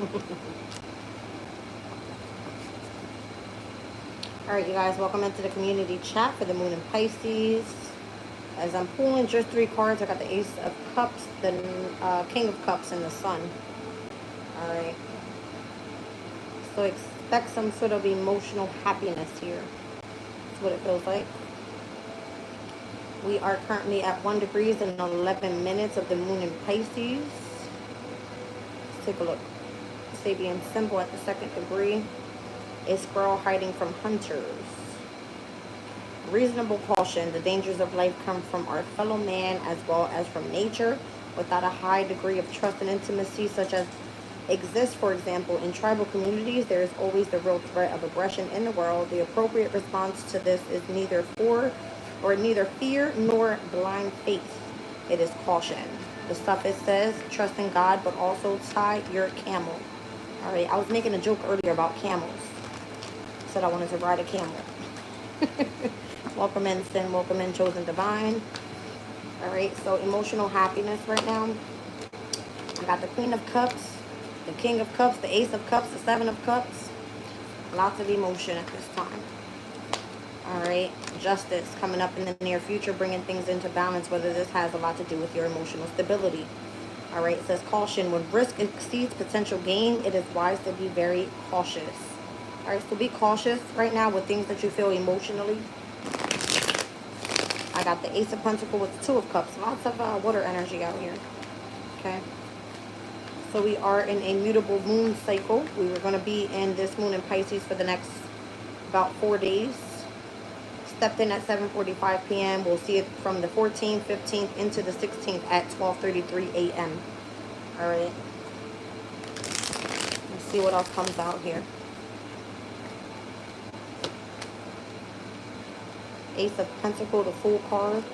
All right, you guys, welcome into the community chat for the moon in Pisces. As I'm pulling just 3 cards, I got the Ace of Cups, the King of Cups, and the Sun. All right. So expect some sort of emotional happiness here. That's what it feels like. We are currently at 1 degrees and 11 minutes of the moon in Pisces. Let's take a look. Sabian symbol at the 2nd degree. A squirrel hiding from hunters. Reasonable caution. The dangers of life come from our fellow man as well as from nature. Without a high degree of trust and intimacy such as exists, for example, in tribal communities, there is always the real threat of aggression in the world. The appropriate response to this is neither fear nor blind faith. It is caution. The suffix says, trust in God, but also tie your camel. All right, I was making a joke earlier about camels. Said I wanted to ride a camel. Welcome in, Sin. Welcome in, Chosen Divine. All right, so emotional happiness right now. I got the Queen of Cups, the King of Cups, the Ace of Cups, the Seven of Cups. Lots of emotion at this time. All right, justice coming up in the near future, bringing things into balance, whether this has a lot to do with your emotional stability. All right, it says caution. When risk exceeds potential gain, it is wise to be very cautious. All right, so be cautious right now with things that you feel emotionally. I got the Ace of Pentacles with the Two of Cups. Lots of water energy out here. Okay. So we are in a mutable moon cycle. We were going to be in this moon in Pisces for the next about 4 days. Stepped in at 7:45 p.m. We'll see it from the 14th, 15th into the 16th at 12:33 a.m. All right. Let's see what else comes out here. Ace of Pentacles, the Fool card.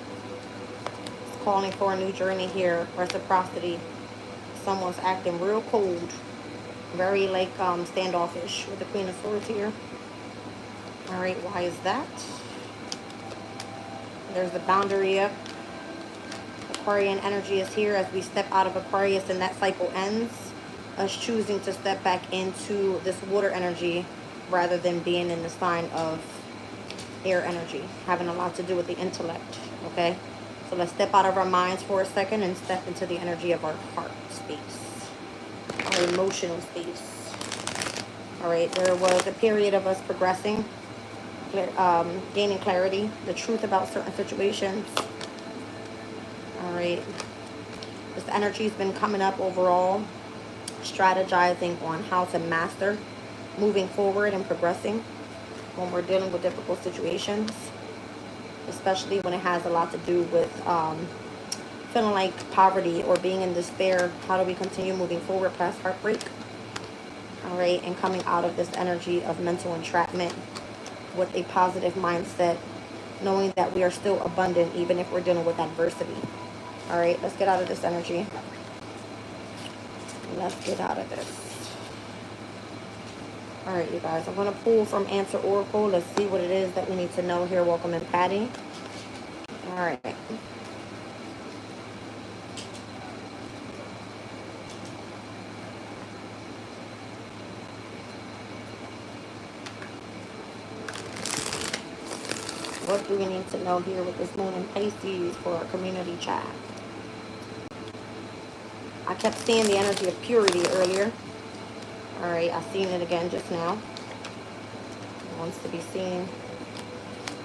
It's calling for a new journey here. Reciprocity. Someone's acting real cold. Very like standoffish with the Queen of Swords here. All right, why is that? There's the boundary up. Aquarian energy is here as we step out of Aquarius and that cycle ends. Us choosing to step back into this water energy rather than being in the sign of air energy, having a lot to do with the intellect. Okay, so let's step out of our minds for a second and step into the energy of our heart space, our emotional space. All right, there was a period of us progressing, gaining clarity, the truth about certain situations. All right, this energy's been coming up overall, strategizing on how to master moving forward and progressing when we're dealing with difficult situations, especially when it has a lot to do with feeling like poverty or being in despair. How do we continue moving forward past heartbreak? All right, and coming out of this energy of mental entrapment with a positive mindset, knowing that we are still abundant even if we're dealing with adversity. All right, let's get out of this energy. Let's get out of this. All right, you guys, I'm going to pull from Answer Oracle. Let's see what it is that we need to know here. Welcome in, Patty. All right. What do we need to know here with this moon in Pisces for our community chat? I kept seeing the energy of purity earlier. All right, I seen it again just now. It wants to be seen.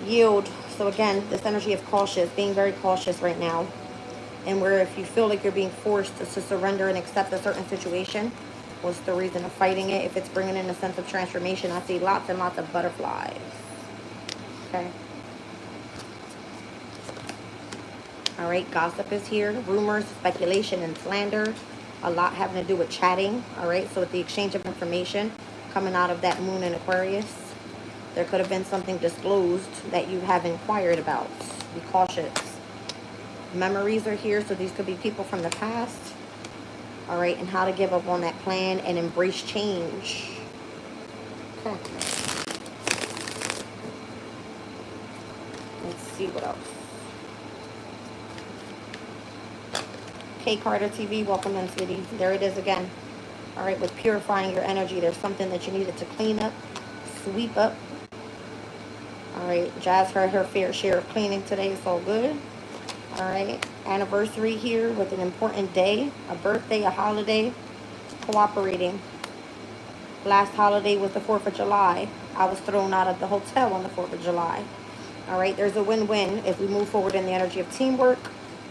Yield. So again, this energy of cautious, being very cautious right now. And where if you feel like you're being forced to surrender and accept a certain situation, what's the reason of fighting it? If it's bringing in a sense of transformation, I see lots and lots of butterflies. Okay. All right, gossip is here. Rumors, speculation, and slander. A lot having to do with chatting. All right, so with the exchange of information coming out of that moon in Aquarius, there could have been something disclosed that you have inquired about. Be cautious. Memories are here, so these could be people from the past. All right, and how to give up on that plan and embrace change. Okay. Let's see what else. K Carter TV, welcome in, sweetie. There it is again. All right, with purifying your energy, there's something that you needed to clean up, sweep up. All right, Jazz had her fair share of cleaning today. It's all good. All right, anniversary here with an important day, a birthday, a holiday, cooperating. Last holiday was the 4th of July. I was thrown out of the hotel on the 4th of July. All right, there's a win-win if we move forward in the energy of teamwork,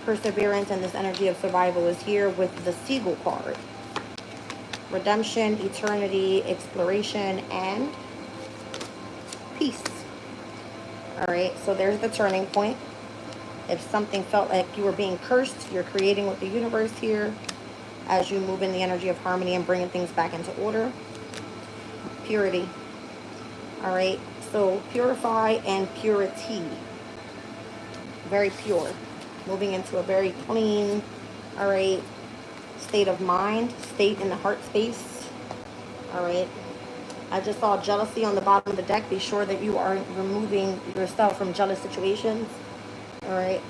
perseverance, and this energy of survival is here with the Seagull card. Redemption, eternity, exploration, and peace. All right, so there's the turning point. If something felt like you were being cursed, you're creating with the universe here as you move in the energy of harmony and bringing things back into order. Purity. All right, so purify and purity. Very pure. Moving into a very clean, all right, state of mind, state in the heart space. All right. I just saw jealousy on the bottom of the deck. Be sure that you are removing yourself from jealous situations. All right.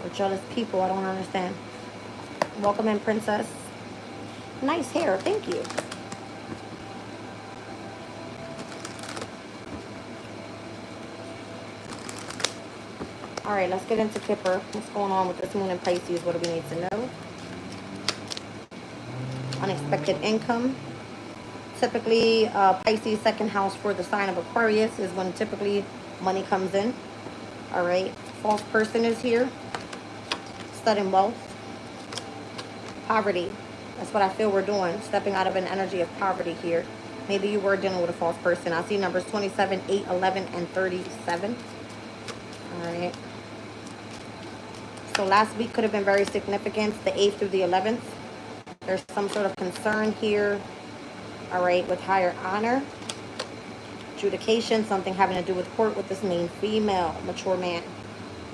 Or jealous people. I don't understand. Welcome in, princess. Nice hair. Thank you. All right. Let's get into Kipper. What's going on with this moon in Pisces? What do we need to know? Unexpected income. Typically, Pisces second house for the sign of Aquarius is when typically money comes in. All right. False person is here. Sudden wealth. Poverty. That's what I feel we're doing. Stepping out of an energy of poverty here. Maybe you were dealing with a false person. I see numbers 27, 8, 11, and 37. All right. So last week could have been very significant. The 8th through the 11th. There's some sort of concern here. All right, with higher honor, adjudication, something having to do with court with this main female, mature man.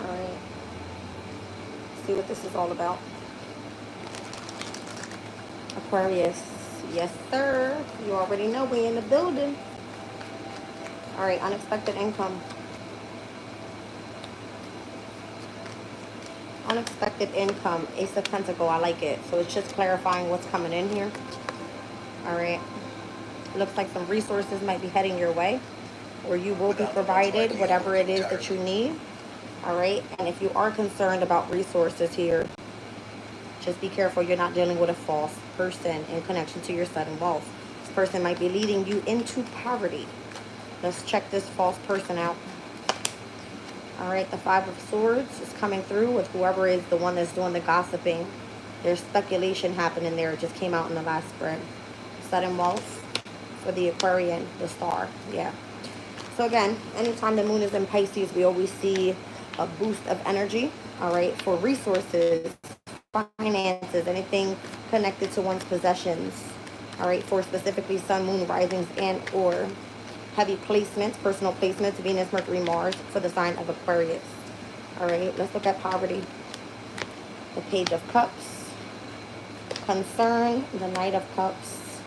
All right, see what this is all about. Aquarius, yes sir, you already know we in the building. All right, unexpected income. Unexpected income, Ace of Pentacles, I like it. So it's just clarifying what's coming in here. All right. Looks like some resources might be heading your way, or you will be provided whatever it is that you need. All right. And if you are concerned about resources here, just be careful you're not dealing with a false person in connection to your sudden wealth. This person might be leading you into poverty. Let's check this false person out. All right. The 5 of Swords is coming through with whoever is the one that's doing the gossiping. There's speculation happening there. It just came out in the last spread. Sudden wealth. For the Aquarian, the star, yeah. So again, anytime the moon is in Pisces, we always see a boost of energy, all right, for resources, finances, anything connected to one's possessions, all right, for specifically sun, moon, risings, and or heavy placements, personal placements, Venus, Mercury, Mars, for the sign of Aquarius. All right, let's look at poverty. The Page of Cups, concern, the Knight of Cups,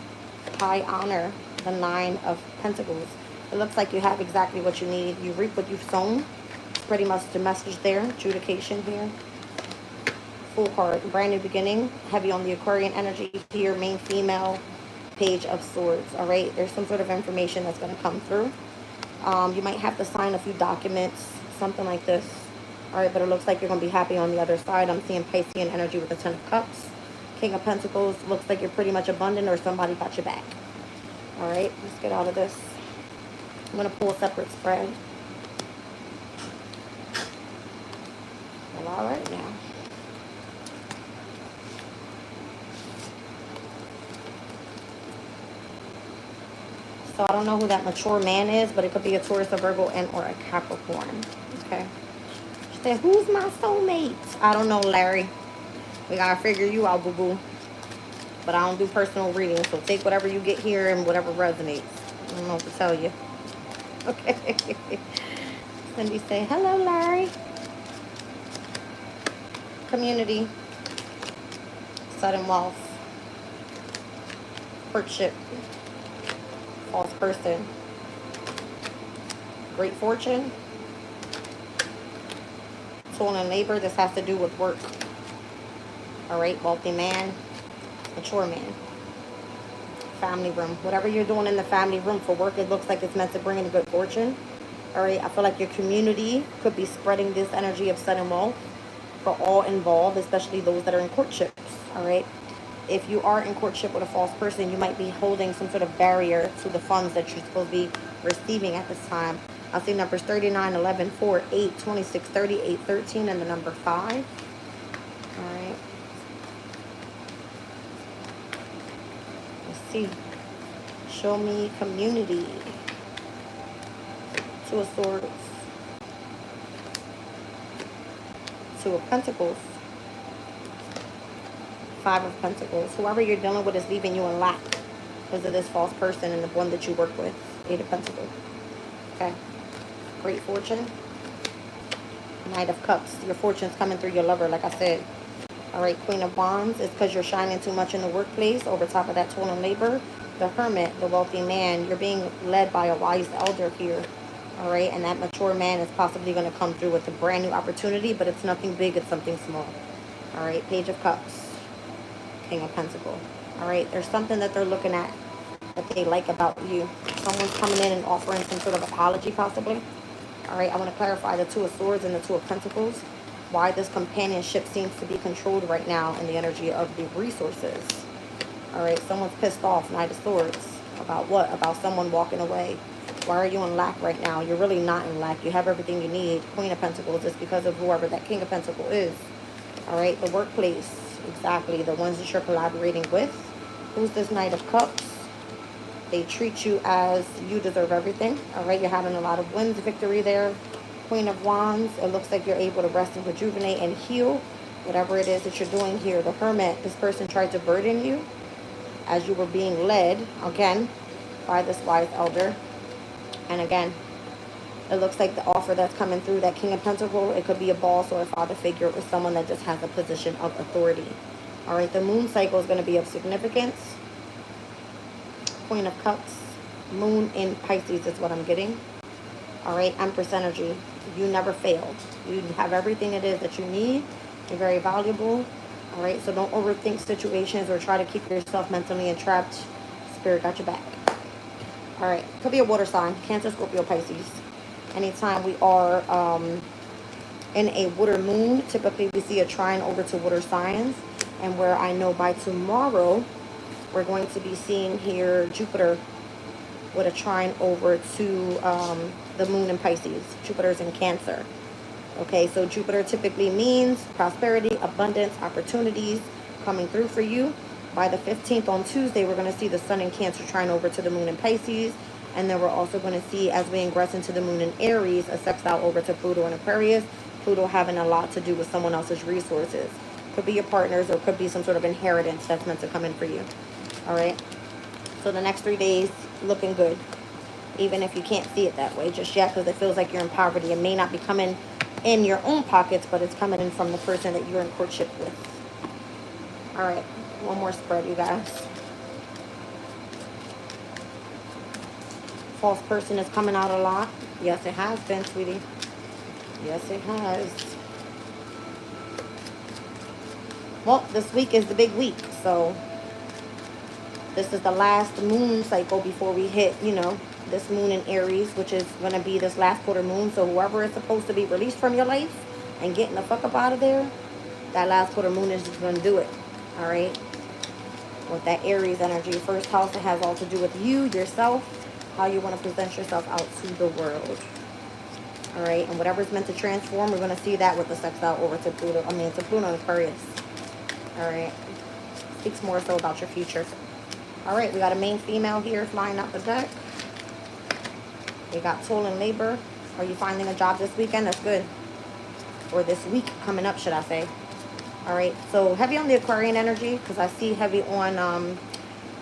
high honor, the 9 of Pentacles. It looks like you have exactly what you need. You reap what you've sown. It's pretty much the message there. Adjudication here. Full card. Brand new beginning. Heavy on the Aquarian energy here. Main female. Page of Swords. All right. There's some sort of information that's going to come through. You might have to sign a few documents. Something like this. All right. But it looks like you're going to be happy on the other side. I'm seeing Piscean energy with the 10 of Cups. King of Pentacles. Looks like you're pretty much abundant or somebody got your back. All right, let's get out of this. I'm going to pull a separate spread. Well, all right now. So I don't know who that mature man is, but it could be a Taurus, a Virgo, and or a Capricorn. Okay. She said, who's my soulmate? I don't know, Larry. We got to figure you out, boo-boo. But I don't do personal readings, so take whatever you get here and whatever resonates. I don't know what to tell you. Okay. Cindy say, hello, Larry. Community. Sudden wealth. Courtship. False person. Great fortune. Toil and labor. This has to do with work. All right, wealthy man. Mature man. family room. Whatever you're doing in the family room for work, it looks like it's meant to bring in good fortune. All right, I feel like your community could be spreading this energy of sudden wealth for all involved, especially those that are in courtships. All right, if you are in courtship with a false person, you might be holding some sort of barrier to the funds that you're supposed to be receiving at this time. I'll see numbers 39, 11, 4, 8, 26, 38, 13, and the number 5. All right. Let's see. Show me community. Two of Swords. Two of Pentacles. 5 of Pentacles. Whoever you're dealing with is leaving you in lack because of this false person and the one that you work with. 8 of Pentacles. Okay. Great fortune. Knight of Cups. Your fortune's coming through your lover, like I said. All right, Queen of Wands. It's because you're shining too much in the workplace. Over top of that, toil and labor. The Hermit, the wealthy man. You're being led by a wise elder here. All right, and that mature man is possibly going to come through with a brand new opportunity, but it's nothing big, it's something small. All right, Page of Cups. King of Pentacles. All right, there's something that they're looking at that they like about you. Someone's coming in and offering some sort of apology, possibly. All right, I want to clarify the Two of Swords and the Two of Pentacles. Why this companionship seems to be controlled right now in the energy of the resources. All right, someone's pissed off, Knight of Swords. About what? About someone walking away. Why are you in lack right now? You're really not in lack. You have everything you need. Queen of Pentacles. It's because of whoever that King of Pentacles is. All right, the workplace. Exactly, the ones that you're collaborating with. Who's this Knight of Cups? They treat you as you deserve everything. All right, you're having a lot of wins, victory there. Queen of Wands. It looks like you're able to rest and rejuvenate and heal. Whatever it is that you're doing here. The Hermit. This person tried to burden you as you were being led, again, by this wise elder. And again, it looks like the offer that's coming through, that King of Pentacles, it could be a boss or a father figure or someone that just has a position of authority. All right, the moon cycle is going to be of significance. Queen of Cups, moon in Pisces is what I'm getting. All right, Empress energy. You never failed. You have everything it is that you need. You're very valuable. All right, so don't overthink situations or try to keep yourself mentally entrapped. Spirit got your back. All right, could be a water sign. Cancer, Scorpio, Pisces. Anytime we are in a water moon, typically we see a trine over to water signs. And where I know by tomorrow, we're going to be seeing here Jupiter with a trine over to the moon in Pisces. Jupiter's in Cancer. Okay, so Jupiter typically means prosperity, abundance, opportunities coming through for you. By the 15th on Tuesday, we're going to see the sun in Cancer trine over to the moon in Pisces. And then we're also going to see, as we ingress into the moon in Aries, a sextile over to Pluto in Aquarius. Pluto having a lot to do with someone else's resources. Could be your partners or could be some sort of inheritance that's meant to come in for you. All right. So the next 3 days looking good. Even if you can't see it that way just yet because it feels like you're in poverty. It may not be coming in your own pockets, but it's coming in from the person that you're in courtship with. All right. One more spread, you guys. False person is coming out a lot. Yes, it has been, sweetie. Yes, it has. Well, this week is the big week, so this is the last moon cycle before we hit, you know, this moon in Aries, which is going to be this last quarter moon. So whoever is supposed to be released from your life and getting the fuck up out of there, that last quarter moon is just going to do it. All right. With that Aries energy, first house, it has all to do with you, yourself, how you want to present yourself out to the world. All right. And whatever's meant to transform, we're going to see that with the sextile over to Pluto. I mean, to Pluto and Aquarius. All right. Speaks more so about your future. All right. We got a main female here flying out the deck. We got toil and labor. Are you finding a job this weekend? That's good. Or this week coming up, should I say. All right. So heavy on the Aquarian energy because I see heavy on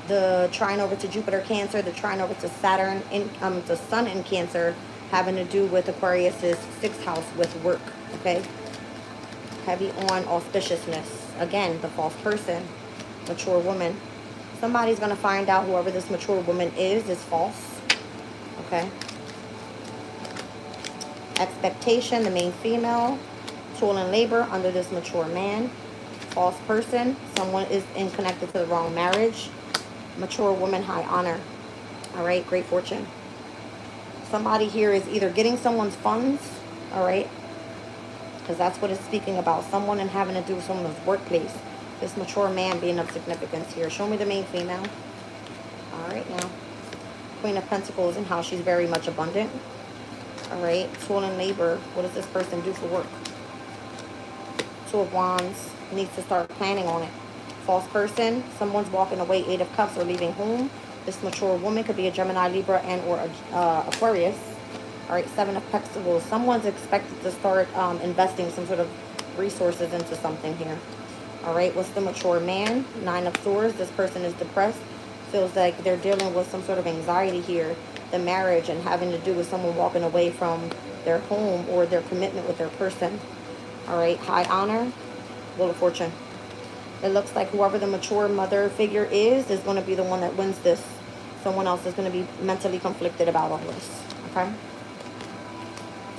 the trine over to Jupiter Cancer, the trine over to Saturn, the sun in Cancer, having to do with Aquarius's 6th house with work. Okay. Heavy on auspiciousness. Again, the false person, mature woman. Somebody's going to find out whoever this mature woman is false. Okay. Expectation, the main female. Toil and labor under this mature man. False person, someone is connected to the wrong marriage. Mature woman, high honor. All right, great fortune. Somebody here is either getting someone's funds, all right, because that's what it's speaking about. Someone and having to do with someone's workplace. This mature man being of significance here. Show me the main female. All right, now. Queen of Pentacles and how she's very much abundant. All right, toil and labor. What does this person do for work? Two of Wands. Needs to start planning on it. False person. Someone's walking away. Eight of Cups or leaving home. This mature woman could be a Gemini, Libra, and or Aquarius. All right, Seven of Pentacles. Someone's expected to start investing some sort of resources into something here. All right, what's the mature man? Nine of Swords. This person is depressed. Feels like they're dealing with some sort of anxiety here. The marriage and having to do with someone walking away from their home or their commitment with their person. All right, high honor, Wheel of Fortune. It looks like whoever the mature mother figure is going to be the one that wins this. Someone else is going to be mentally conflicted about all this. Okay?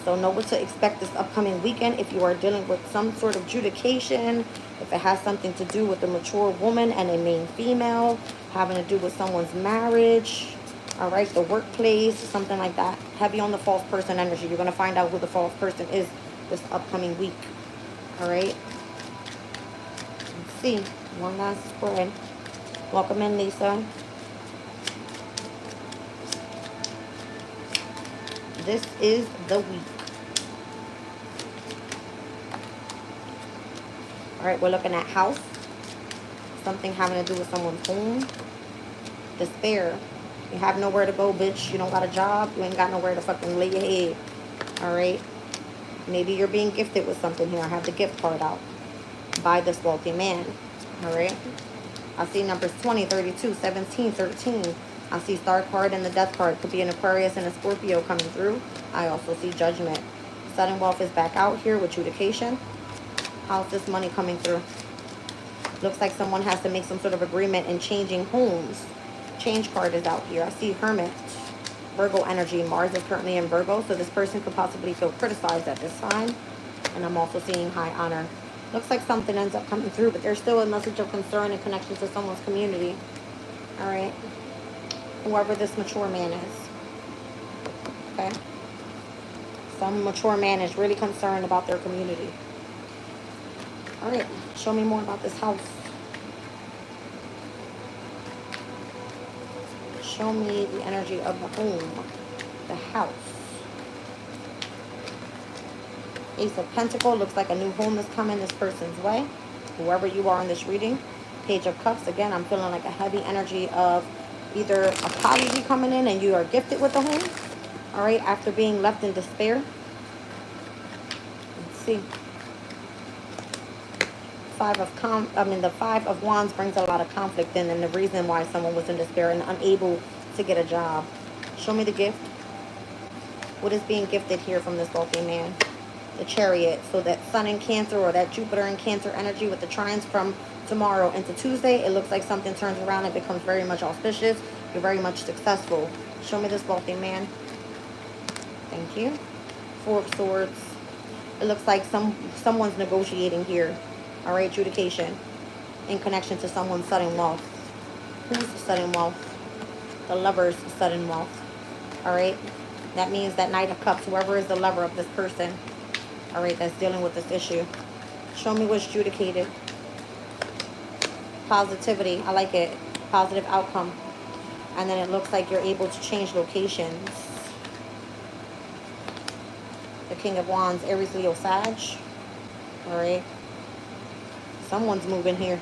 So know what to expect this upcoming weekend if you are dealing with some sort of adjudication, if it has something to do with a mature woman and a main female, having to do with someone's marriage, all right, the workplace, something like that. Heavy on the false person energy. You're going to find out who the false person is this upcoming week. All right? Let's see. One last spread. Welcome in, Lisa. This is the week. All right, we're looking at house. Something having to do with someone's home. Despair. You have nowhere to go, bitch. You don't got a job. You ain't got nowhere to fucking lay your head. All right? Maybe you're being gifted with something here. I have the gift card out. By this wealthy man. All right? I see numbers 20, 32, 17, 13. I see star card and the death card. Could be an Aquarius and a Scorpio coming through. I also see judgment. Sudden wealth is back out here with adjudication. How's this money coming through? Looks like someone has to make some sort of agreement in changing homes. Change card is out here. I see Hermit. Virgo energy. Mars is currently in Virgo, so this person could possibly feel criticized at this time. And I'm also seeing high honor. Looks like something ends up coming through, but there's still a message of concern and connection to someone's community. All right? Whoever this mature man is. Okay? Some mature man is really concerned about their community. All right, show me more about this house. Show me the energy of the home, the house. Ace of Pentacles, looks like a new home is coming this person's way. Whoever you are in this reading. Page of Cups, again, I'm feeling like a heavy energy of either apology coming in and you are gifted with the home. All right, after being left in despair. Let's see. The Five of Wands brings a lot of conflict in, and the reason why someone was in despair and unable to get a job. Show me the gift. What is being gifted here from this wealthy man? The Chariot. So that Sun in Cancer or that Jupiter in Cancer energy with the trines from tomorrow into Tuesday, it looks like something turns around and becomes very much auspicious. You're very much successful. Show me this wealthy man. Thank you. Four of Swords. It looks like someone's negotiating here. All right, adjudication in connection to someone's sudden wealth. Who's the sudden wealth? The Lover's sudden wealth. All right, that means that Knight of Cups, whoever is the lover of this person, all right, that's dealing with this issue. Show me what's adjudicated. Positivity, I like it. Positive outcome. And then it looks like you're able to change locations. The King of Wands, Aries, Leo, Sag. All right. Someone's moving here.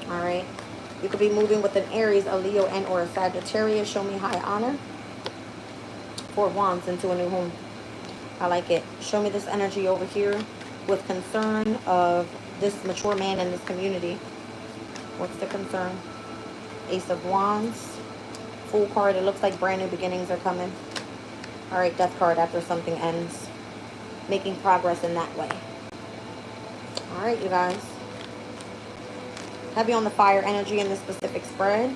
All right. You could be moving with an Aries, a Leo, and or a Sagittarius. Show me high honor. Four of Wands into a new home. I like it. Show me this energy over here with concern of this mature man in this community. What's the concern? Ace of Wands. Fool card. It looks like brand new beginnings are coming. All right. Death card after something ends. Making progress in that way. All right, you guys. Heavy on the fire energy in this specific spread.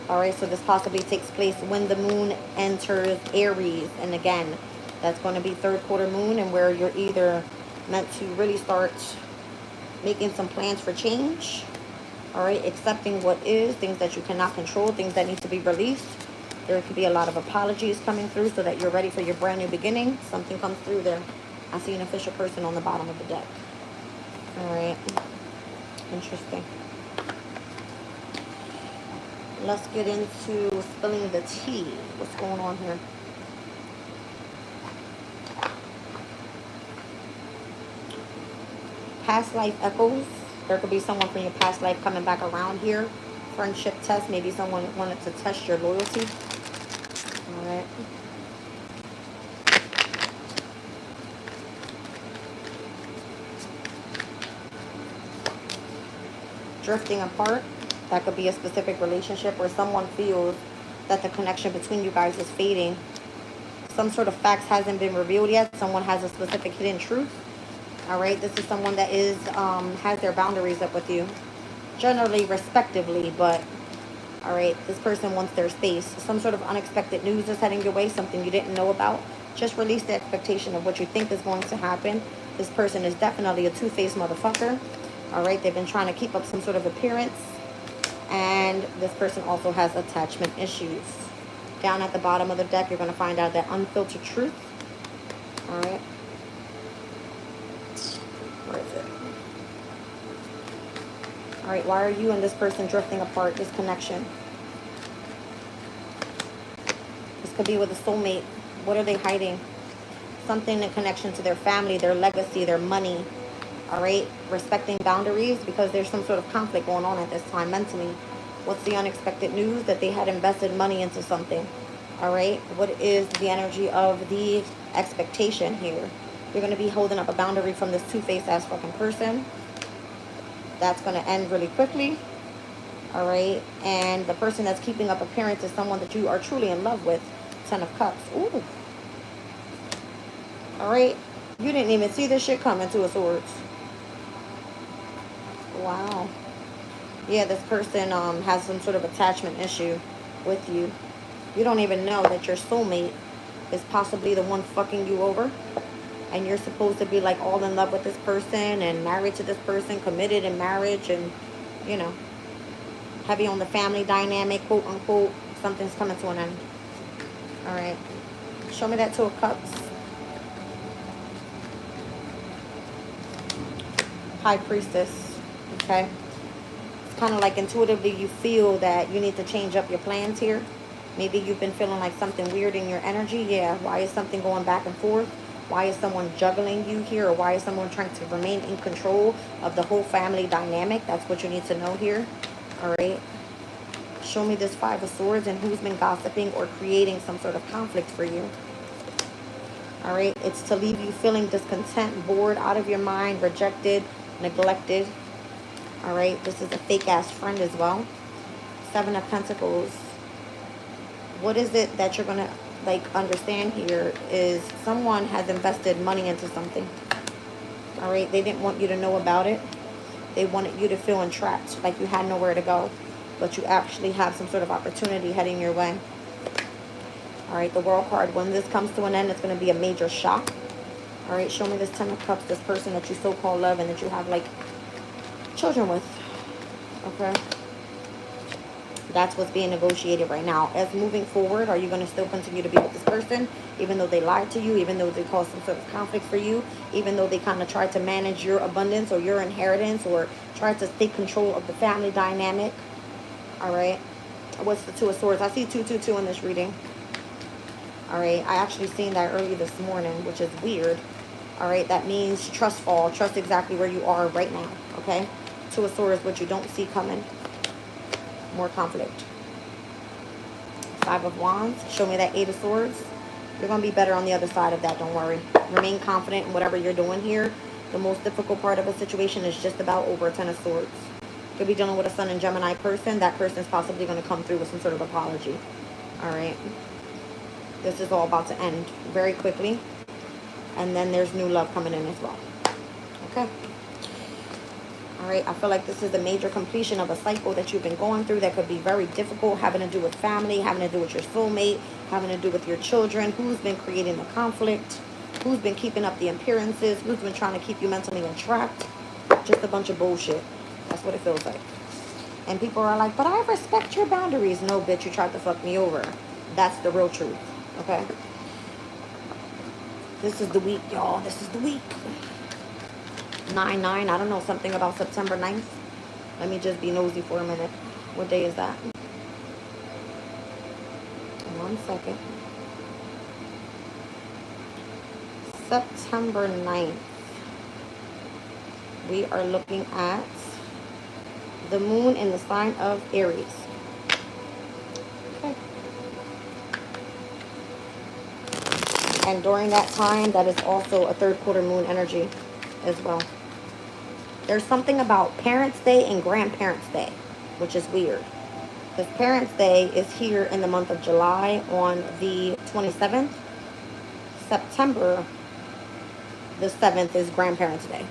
All right, so this possibly takes place when the moon enters Aries. And again, that's going to be third quarter moon, and where you're either meant to really start making some plans for change, All right, accepting what is, things that you cannot control, things that need to be released. There could be a lot of apologies coming through so that you're ready for your brand new beginning. Something comes through there. I see an official person on the bottom of the deck. All right, interesting. Let's get into spilling the tea. What's going on here? Past life echoes. There could be someone from your past life coming back around here. Friendship test. Maybe someone wanted to test your loyalty. All right. Drifting apart. That could be a specific relationship where someone feels that the connection between you guys is fading. Some sort of facts hasn't been revealed yet. Someone has a specific hidden truth. All right, this is someone that is has their boundaries up with you, generally respectively, but all right, this person wants their space. Some sort of unexpected news is heading your way, something you didn't know about. Just release the expectation of what you think is going to happen. This person is definitely a two-faced motherfucker. All right, they've been trying to keep up some sort of appearance, and this person also has attachment issues. Down at the bottom of the deck, you're going to find out that unfiltered truth. All right. Where is it? All right, why are you and this person drifting apart, this connection? This could be with a soulmate. What are they hiding? Something in connection to their family, their legacy, their money. All right, respecting boundaries because there's some sort of conflict going on at this time mentally. What's the unexpected news? That they had invested money into something. All right, what is the energy of the expectation here? You're going to be holding up a boundary from this two-faced ass fucking person. That's going to end really quickly. All right, and the person that's keeping up appearance is someone that you are truly in love with. 10 of Cups. Ooh. All right, you didn't even see this shit coming. 2 of Swords. Wow. Yeah, this person has some sort of attachment issue with you. You don't even know that your soulmate is possibly the one fucking you over. And you're supposed to be like all in love with this person and married to this person, committed in marriage and, you know, heavy on the family dynamic, quote unquote. Something's coming to an end. All right. Show me that 2 of Cups. High Priestess. Okay. It's kind of like intuitively you feel that you need to change up your plans here. Maybe you've been feeling like something weird in your energy. Yeah. Why is something going back and forth? Why is someone juggling you here? Or why is someone trying to remain in control of the whole family dynamic? That's what you need to know here. All right. Show me this 5 of Swords and who's been gossiping or creating some sort of conflict for you. All right. It's to leave you feeling discontent, bored, out of your mind, rejected, neglected. All right. This is a fake ass friend as well. 7 of Pentacles. What is it that you're going to like understand here is someone has invested money into something. All right, they didn't want you to know about it. They wanted you to feel entrapped, like you had nowhere to go, but you actually have some sort of opportunity heading your way. All right, the World card, when this comes to an end, it's going to be a major shock. All right, show me this 10 of Cups, this person that you so-called love and that you have like children with. Okay. That's what's being negotiated right now. As moving forward, are you going to still continue to be with this person, even though they lied to you, even though they caused some sort of conflict for you, even though they kind of tried to manage your abundance or your inheritance or tried to take control of the family dynamic? All right. What's the 2 of Swords? I see 222 in this reading. All right. I actually seen that early this morning, which is weird. All right. That means trust fall. Trust exactly where you are right now. Okay. 2 of Swords, what you don't see coming. More conflict. 5 of Wands. Show me that 8 of Swords. You're going to be better on the other side of that. Don't worry. Remain confident in whatever you're doing here. The most difficult part of a situation is just about over. 10 of Swords. Could be dealing with a Sun and Gemini person. That person is possibly going to come through with some sort of apology. All right. This is all about to end very quickly. And then there's new love coming in as well. Okay. All right, I feel like this is a major completion of a cycle that you've been going through that could be very difficult, having to do with family, having to do with your soulmate, having to do with your children, who's been creating the conflict, who's been keeping up the appearances, who's been trying to keep you mentally entrapped. Just a bunch of bullshit. That's what it feels like. And people are like, but I respect your boundaries. No, bitch, you tried to fuck me over. That's the real truth, okay? This is the week, y'all. This is the week. 9-9. I don't know, something about September 9th. Let me just be nosy for a minute. What day is that? 1 second. September 9th. We are looking at the moon in the sign of Aries. Okay. And during that time, that is also a third quarter moon energy as well. There's something about Parents' Day and Grandparents' Day, which is weird. Because Parents' Day is here in the month of July on the 27th. September the 7th is Grandparents' Day.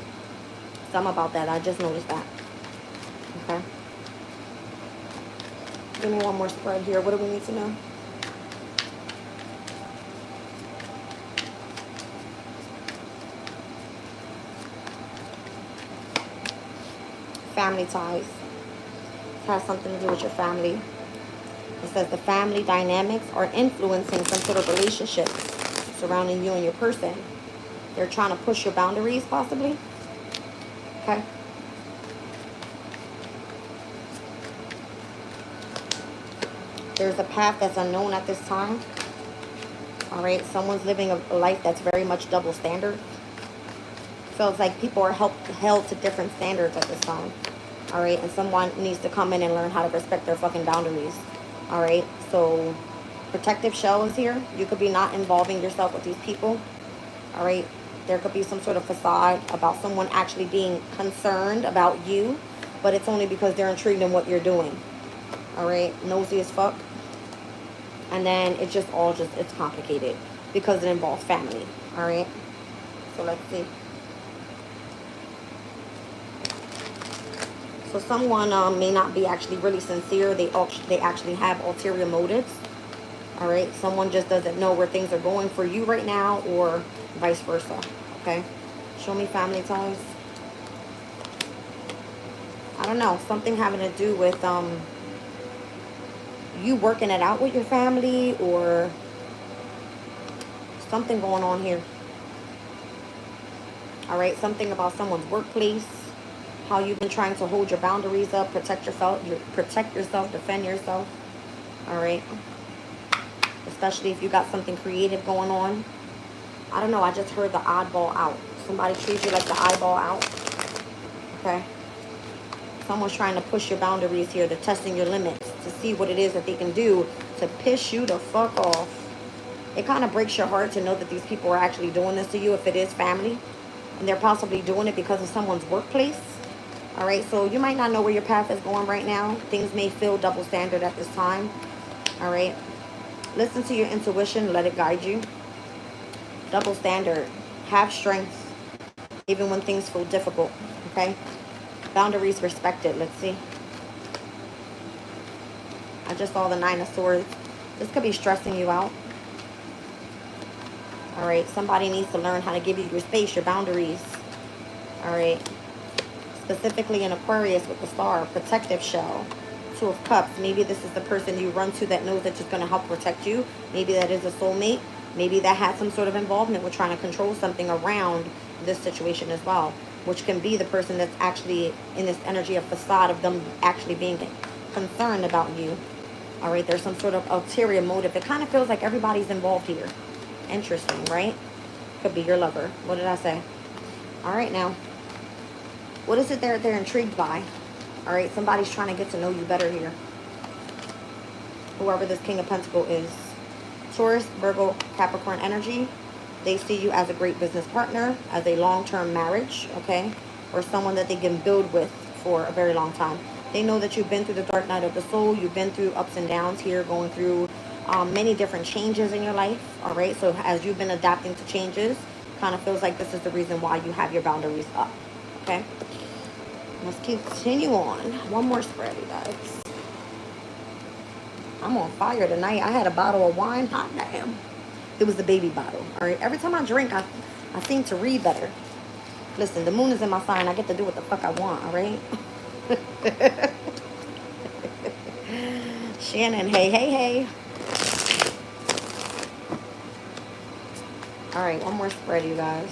Something about that. I just noticed that. Okay. Give me one more spread here. What do we need to know? Family ties. It has something to do with your family. It says the family dynamics are influencing some sort of relationship surrounding you and your person. They're trying to push your boundaries, possibly. Okay. There's a path that's unknown at this time. All right. Someone's living a life that's very much double standard. Feels like people are held to different standards at this time. All right. And someone needs to come in and learn how to respect their fucking boundaries. All right. So protective shell is here. You could be not involving yourself with these people. All right. There could be some sort of facade about someone actually being concerned about you, but it's only because they're intrigued in what you're doing. All right. Nosy as fuck. And then it's just it's complicated because it involves family. All right. So let's see. So someone may not be actually really sincere. They actually have ulterior motives. All right. Someone just doesn't know where things are going for you right now, or vice versa. Okay. Show me family ties. I don't know. Something having to do with you working it out with your family, or something going on here. All right. Something about someone's workplace. How you've been trying to hold your boundaries up, protect yourself, defend yourself. All right. Especially if you got something creative going on. I don't know. I just heard the oddball out. Somebody treats you like the eyeball out. Okay. Someone's trying to push your boundaries here. They're testing your limits to see what it is that they can do to piss you the fuck off. It kind of breaks your heart to know that these people are actually doing this to you if it is family. And they're possibly doing it because of someone's workplace. All right, so you might not know where your path is going right now. Things may feel double standard at this time. All right. Listen to your intuition. Let it guide you. Double standard. Have strength even when things feel difficult. Okay. Boundaries respected. Let's see. I just saw the 9 of Swords. This could be stressing you out. All right. Somebody needs to learn how to give you your space, your boundaries. All right. Specifically in Aquarius with the star, protective shell, 2 of Cups. Maybe this is the person you run to that knows that you're going to help protect you. Maybe that is a soulmate. Maybe that had some sort of involvement with trying to control something around this situation as well, which can be the person that's actually in this energy of facade of them actually being concerned about you. All right, there's some sort of ulterior motive. It kind of feels like everybody's involved here. Interesting, right? Could be your lover. What did I say? All right, now. What is it they're intrigued by? All right, somebody's trying to get to know you better here. Whoever this King of Pentacles is. Taurus, Virgo, Capricorn energy. They see you as a great business partner, as a long-term marriage, okay? Or someone that they can build with for a very long time. They know that you've been through the dark night of the soul. You've been through ups and downs here, going through many different changes in your life, all right? So as you've been adapting to changes, kind of feels like this is the reason why you have your boundaries up, okay? Let's continue on. One more spread, you guys. I'm on fire tonight. I had a bottle of wine. Hot damn. It was the baby bottle. All right. Every time I drink, I seem to read better. Listen, the moon is in my sign. I get to do what the fuck I want. All right. Shannon, hey, hey, hey. All right, one more spread, you guys.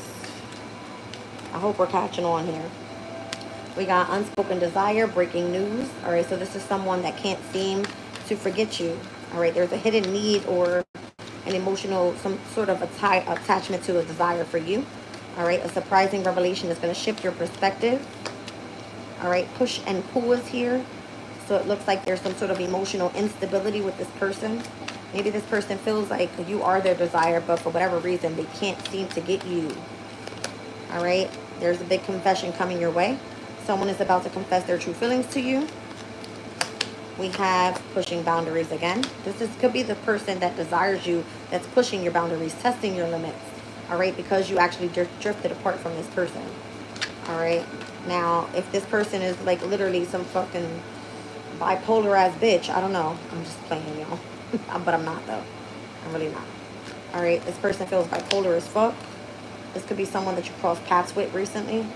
I hope we're catching on here. We got unspoken desire, breaking news. All right, so this is someone that can't seem to forget you. All right, there's a hidden need or an emotional, some sort of attachment to a desire for you. All right, a surprising revelation is going to shift your perspective. All right, push and pull is here. So it looks like there's some sort of emotional instability with this person. Maybe this person feels like you are their desire, but for whatever reason, they can't seem to get you. All right, there's a big confession coming your way. Someone is about to confess their true feelings to you. We have pushing boundaries again. Could be the person that desires you, that's pushing your boundaries, testing your limits. All right, because you actually drifted apart from this person. All right, now if this person is like literally some fucking bipolar ass bitch, I don't know. I'm just playing, y'all. But I'm not though. I'm really not. All right, this person feels bipolar as fuck. This could be someone that you crossed paths with recently.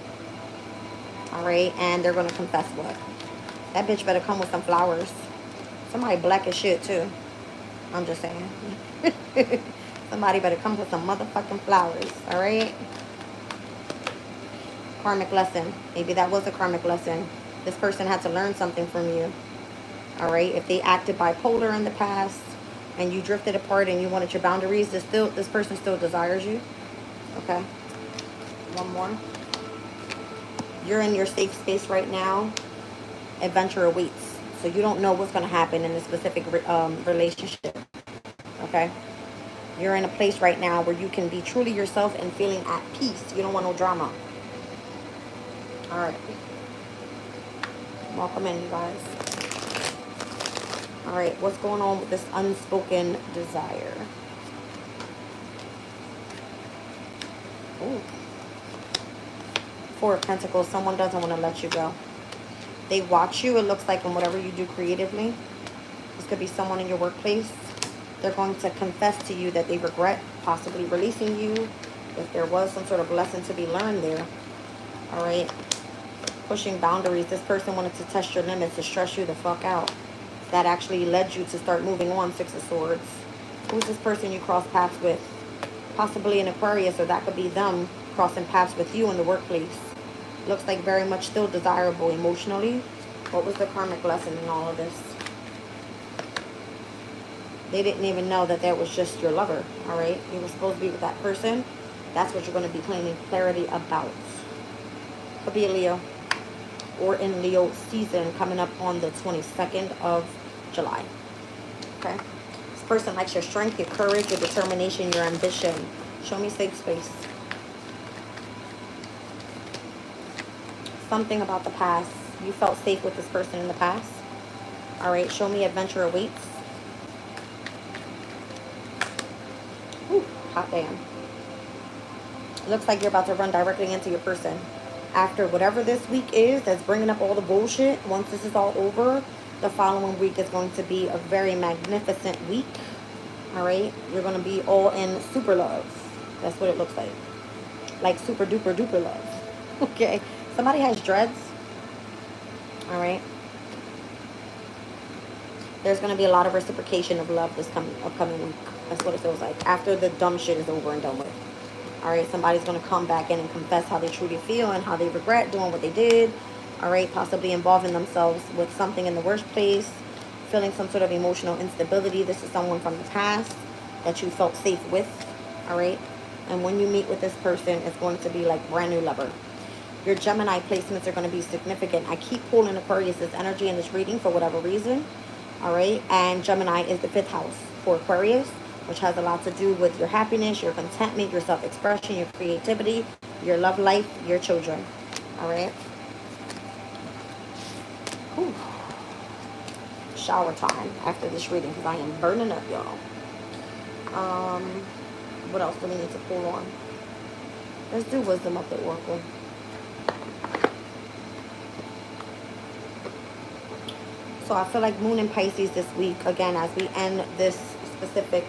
All right, and they're gonna confess what? That bitch better come with some flowers. Somebody black as shit too. I'm just saying. Somebody better come with some motherfucking flowers. All right. Karmic lesson. Maybe that was a karmic lesson. This person had to learn something from you. All right. If they acted bipolar in the past and you drifted apart and you wanted your boundaries, this person still desires you. Okay. One more. You're in your safe space right now. Adventure awaits. So you don't know what's going to happen in this specific relationship. Okay. You're in a place right now where you can be truly yourself and feeling at peace. You don't want no drama. All right. Welcome in, you guys. All right. What's going on with this unspoken desire? Ooh. Four of Pentacles. Someone doesn't want to let you go. They watch you, it looks like, in whatever you do creatively. This could be someone in your workplace. They're going to confess to you that they regret possibly releasing you, if there was some sort of lesson to be learned there. All right. Pushing boundaries. This person wanted to test your limits, to stress you the fuck out. That actually led you to start moving on. Six of Swords. Who's this person you cross paths with? Possibly an Aquarius, or that could be them crossing paths with you in the workplace. Looks like very much still desirable emotionally. What was the karmic lesson in all of this? They didn't even know that that was just your lover. All right. You were supposed to be with that person. That's what you're going to be claiming clarity about. Could be a Leo. Or in Leo season coming up on the 22nd of July. Okay. This person likes your strength, your courage, your determination, your ambition. Show me safe space. Something about the past. You felt safe with this person in the past. All right. Show me adventure awaits. Ooh, hot damn. It looks like you're about to run directly into your person. After whatever this week is that's bringing up all the bullshit, once this is all over, the following week is going to be a very magnificent week. All right. You're going to be all in super love. That's what it looks like. Like super duper duper love. Okay. Somebody has dreads. All right. There's going to be a lot of reciprocation of love this upcoming week. That's what it feels like. After the dumb shit is over and done with. All right. Somebody's going to come back in and confess how they truly feel and how they regret doing what they did. All right. Possibly involving themselves with something in the worst place. Feeling some sort of emotional instability. This is someone from the past that you felt safe with. All right. And when you meet with this person, it's going to be like brand new lover. Your Gemini placements are going to be significant. I keep pulling Aquarius's energy in this reading for whatever reason. All right. And Gemini is the 5th house for Aquarius, which has a lot to do with your happiness, your contentment, your self-expression, your creativity, your love life, your children. All right. Whew. Shower time after this reading because I am burning up, y'all. What else do we need to pull on? Let's do wisdom of the oracle. So I feel like Moon and Pisces this week, again, as we end this specific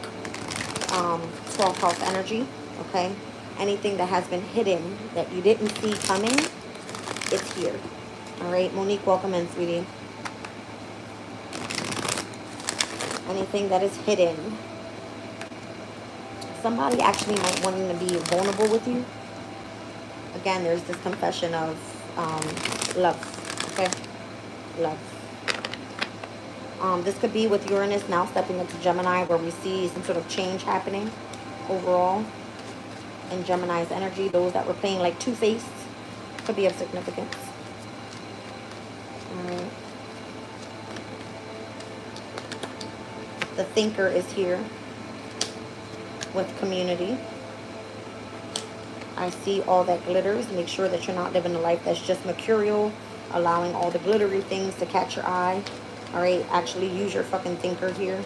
12th house energy, okay? Anything that has been hidden that you didn't see coming, it's here. All right, Monique, welcome in, sweetie. Anything that is hidden. Somebody actually might want to be vulnerable with you. Again, there's this confession of love. Okay? Love. This could be with Uranus now stepping into Gemini, where we see some sort of change happening overall in Gemini's energy. Those that were playing like Two-Faced could be of significance. All right. The Thinker is here with community. I see all that glitters. Make sure that you're not living a life that's just mercurial, allowing all the glittery things to catch your eye. All right, actually use your fucking thinker here.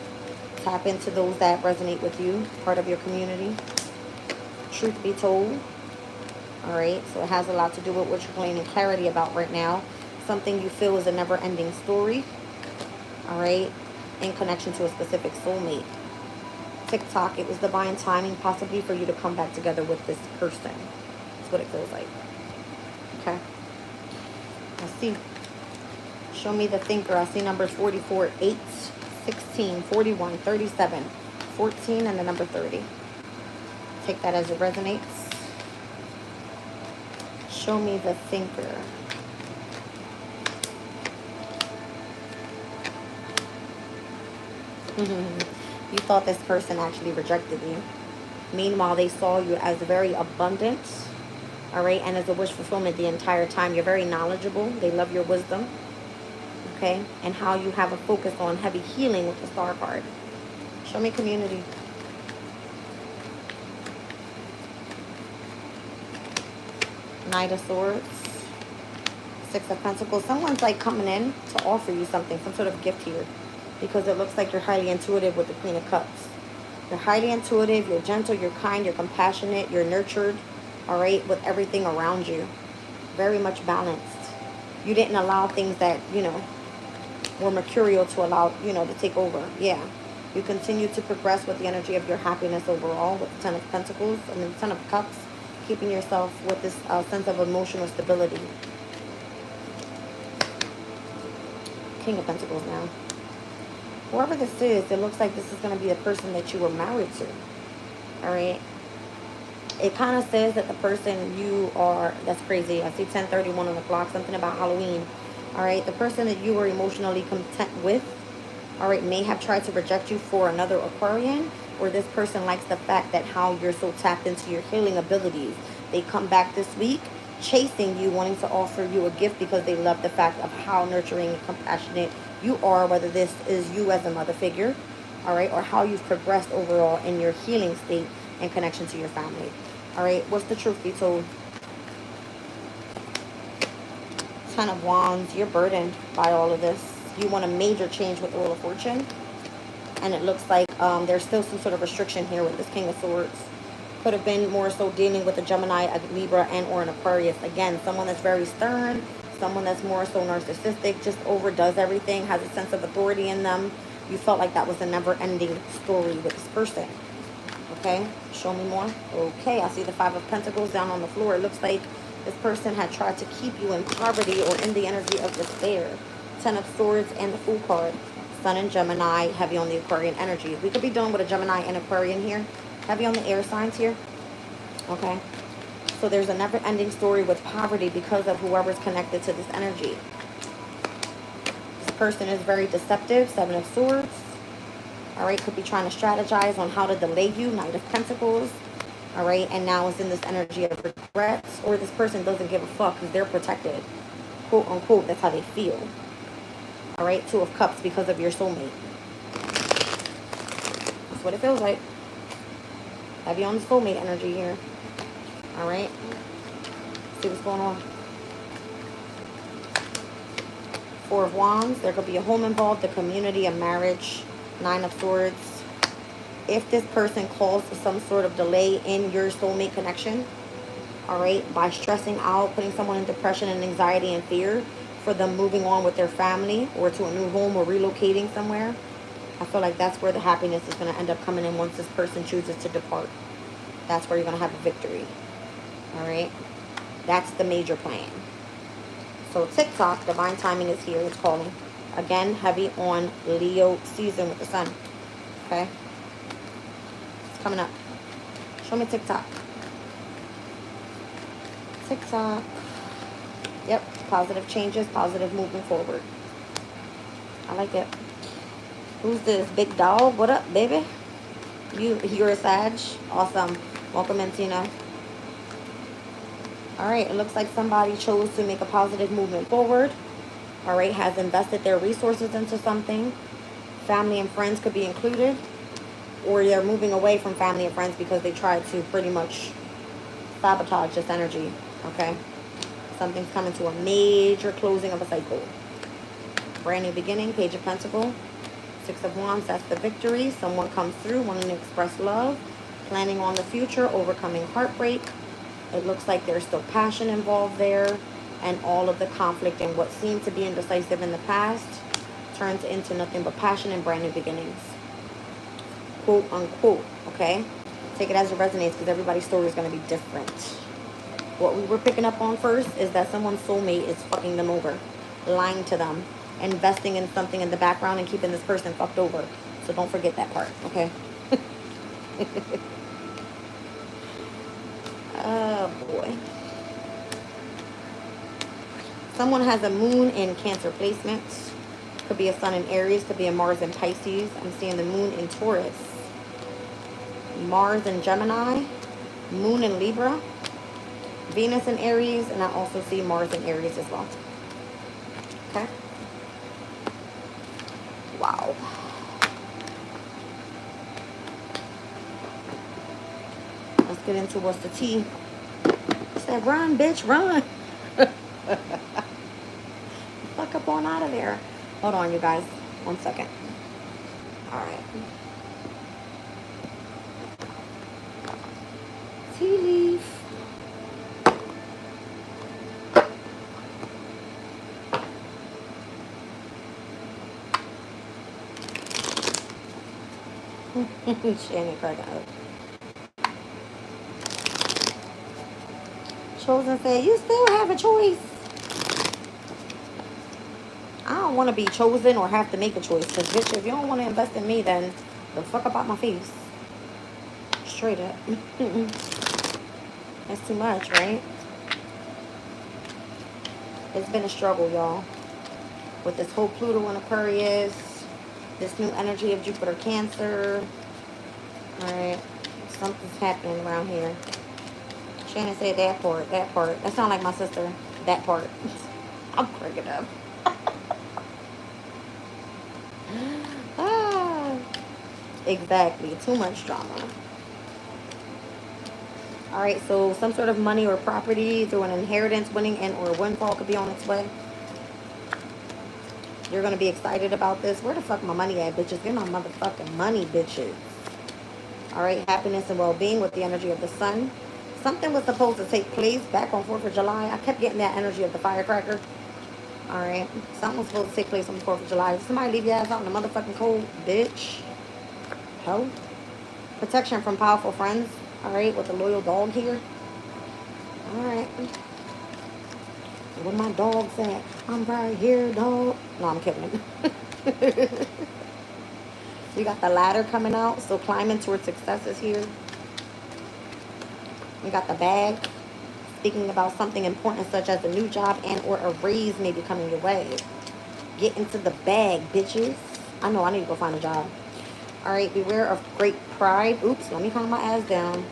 Tap into those that resonate with you, part of your community. Truth be told. All right, so it has a lot to do with what you're gaining clarity about right now. Something you feel is a never-ending story. All right, in connection to a specific soulmate. TikTok, it was divine timing possibly for you to come back together with this person. That's what it feels like. Okay. Let's see. Show me the Thinker. I see numbers 44, 8, 16, 41, 37, 14, and the number 30. Take that as it resonates. Show me the Thinker. You thought this person actually rejected you. Meanwhile, they saw you as very abundant, all right, and as a wish fulfillment the entire time. You're very knowledgeable. They love your wisdom, okay, and how you have a focus on heavy healing with the Star card. Show me community. Knight of Swords. Six of Pentacles. Someone's like coming in to offer you something, some sort of gift here, because it looks like you're highly intuitive with the Queen of Cups. You're highly intuitive, you're gentle, you're kind, you're compassionate, you're nurtured, all right, with everything around you. Very much balanced. You didn't allow things that, you know, were mercurial to allow, you know, to take over. Yeah. You continue to progress with the energy of your happiness overall with the Ten of Pentacles, Ten of Cups, keeping yourself with this sense of emotional stability. King of Pentacles now. Whoever this is, it looks like this is going to be the person that you were married to. All right. It kind of says that the person you are, that's crazy. I see 10:31 on the clock, something about Halloween. All right. The person that you were emotionally content with, all right, may have tried to reject you for another Aquarian, or this person likes the fact that how you're so tapped into your healing abilities. They come back this week chasing you, wanting to offer you a gift because they love the fact of how nurturing and compassionate you are, whether this is you as a mother figure, all right, or how you've progressed overall in your healing state in connection to your family. All right, what's the truth be told? Ten of Wands. You're burdened by all of this. You want a major change with the Wheel of Fortune, and it looks like there's still some sort of restriction here with this King of Swords. Could have been more so dealing with a Gemini, a Libra, and or an Aquarius. Again, someone that's very stern, someone that's more so narcissistic, just overdoes everything, has a sense of authority in them. You felt like that was a never-ending story with this person. Okay, show me more. Okay, I see the Five of Pentacles down on the floor. It looks like this person had tried to keep you in poverty or in the energy of despair. Ten of Swords and the Fool card. Sun and Gemini, heavy on the Aquarian energy. We could be dealing with a Gemini and Aquarian here. Heavy on the air signs here. Okay. So there's a never-ending story with poverty because of whoever's connected to this energy. This person is very deceptive. Seven of Swords. All right. Could be trying to strategize on how to delay you. Knight of Pentacles. All right. And now it's in this energy of regrets. Or this person doesn't give a fuck because they're protected. Quote unquote. That's how they feel. All right. Two of Cups because of your soulmate. That's what it feels like. Heavy on the soulmate energy here. All right. See what's going on. Four of Wands. There could be a home involved, the community, a marriage. Nine of Swords. If this person caused some sort of delay in your soulmate connection, all right, by stressing out, putting someone in depression and anxiety and fear for them moving on with their family or to a new home or relocating somewhere, I feel like that's where the happiness is going to end up coming in once this person chooses to depart. That's where you're going to have a victory. All right. That's the major plan. So TikTok, divine timing is here. It's calling. Again, heavy on Leo season with the sun. Okay? It's coming up. Show me TikTok. TikTok. Yep. Positive changes, positive movement forward. I like it. Who's this? Big dog? What up, baby? You're a Sag? Awesome. Welcome in, Tina. All right. It looks like somebody chose to make a positive movement forward. All right. Has invested their resources into something. Family and friends could be included. Or they're moving away from family and friends because they tried to pretty much sabotage this energy. Okay? Something's coming to a major closing of a cycle. Brand new beginning. Page of Pentacles. Six of Wands. That's the victory. Someone comes through wanting to express love. Planning on the future. Overcoming heartbreak. It looks like there's still passion involved there. And all of the conflict and what seemed to be indecisive in the past turns into nothing but passion and brand new beginnings. Quote unquote. Okay? Take it as it resonates because everybody's story is going to be different. What we were picking up on first is that someone's soulmate is fucking them over. Lying to them. Investing in something in the background and keeping this person fucked over. So don't forget that part. Okay? Oh boy. Someone has a moon in Cancer placement. Could be a sun in Aries. Could be a Mars in Pisces. I'm seeing the moon in Taurus. Mars in Gemini. Moon in Libra. Venus in Aries. And I also see Mars in Aries as well. Okay. Wow. Let's get into what's the tea. She said, run, bitch, run. Fuck up on out of there. Hold on, you guys. 1 second. All right. Tea leaf. Shannon cracking up. Chosen said, you still have a choice. I don't want to be chosen or have to make a choice. Because, bitch, if you don't want to invest in me, then the fuck about my face. Straight up. That's too much, right? It's been a struggle, y'all. With this whole Pluto in Aquarius. This new energy of Jupiter Cancer. Alright. Something's happening around here. Shannon said that part. That part. That sounds like my sister. That part. I'm cracking up. Exactly. Too much drama. Alright, so some sort of money or property through an inheritance, winning, and or windfall could be on its way. You're going to be excited about this. Where the fuck my money at, bitches? Get my motherfucking money, bitches. Alright, happiness and well-being with the energy of the sun. Something was supposed to take place back on 4th of July. I kept getting that energy of the firecracker. Alright, something was supposed to take place on the 4th of July. Somebody leave your ass out in the motherfucking cold, bitch. Hell. Protection from powerful friends. Alright, with the loyal dog here. Alright. Where my dog's at? I'm right here, dog. No, I'm kidding. We got the ladder coming out, so climbing towards success is here. We got the bag. Speaking about something important such as a new job and or a raise may be coming your way. Get into the bag, bitches. I know I need to go find a job. Alright, beware of great pride. Oops, let me calm my ass down.